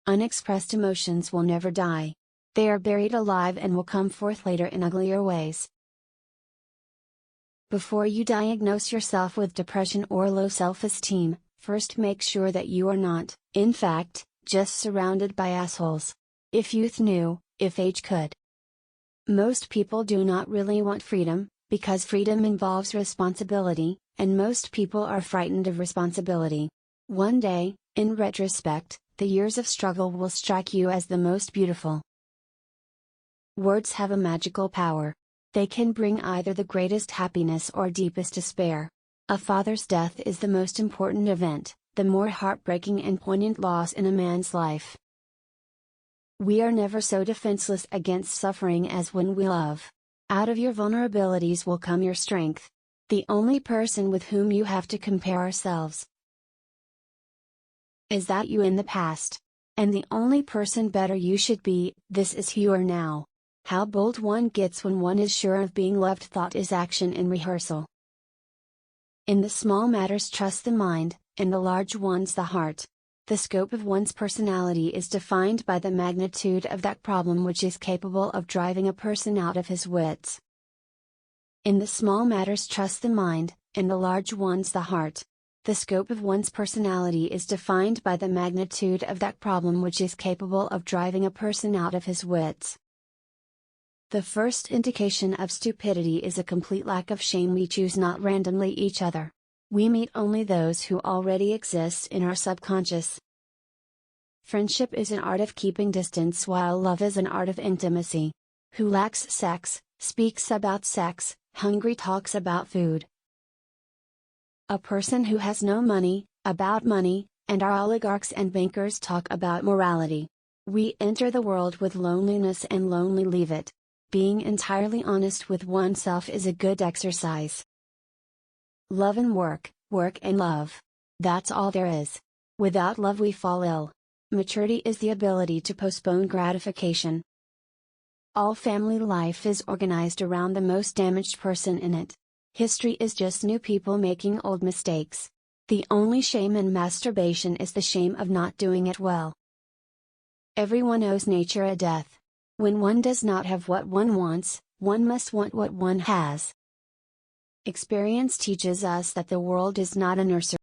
Unexpressed emotions will never die. They are buried alive and will come forth later in uglier ways. Before you diagnose yourself with depression or low self-esteem, first make sure that you are not, in fact, just surrounded by assholes. If youth knew, if age could. Most people do not really want freedom, because freedom involves responsibility, and most people are frightened of responsibility. One day, in retrospect, the years of struggle will strike you as the most beautiful. Words have a magical power. They can bring either the greatest happiness or deepest despair. A father's death is the most important event, the more heartbreaking and poignant loss in a man's life. We are never so defenseless against suffering as when we love. Out of your vulnerabilities will come your strength. The only person with whom you have to compare ourselves is that you in the past. And the only person better you should be, this is who you are now. How bold one gets when one is sure of being loved. Thought is action in rehearsal. In the small matters trust the mind, in the large ones the heart. The scope of one's personality is defined by the magnitude of that problem which is capable of driving a person out of his wits. In the small matters trust the mind, in the large ones the heart. The scope of one's personality is defined by the magnitude of that problem which is capable of driving a person out of his wits. The first indication of stupidity is a complete lack of shame. We choose not randomly each other. We meet only those who already exist in our subconscious. Friendship is an art of keeping distance while love is an art of intimacy. Who lacks sex, speaks about sex, hungry talks about food. A person who has no money, about money, and our oligarchs and bankers talk about morality. We enter the world with loneliness and lonely leave it. Being entirely honest with oneself is a good exercise. Love and work, work and love. That's all there is. Without love we fall ill. Maturity is the ability to postpone gratification. All family life is organized around the most damaged person in it. History is just new people making old mistakes. The only shame in masturbation is the shame of not doing it well. Everyone owes nature a death. When one does not have what one wants, one must want what one has. Experience teaches us that the world is not a nursery.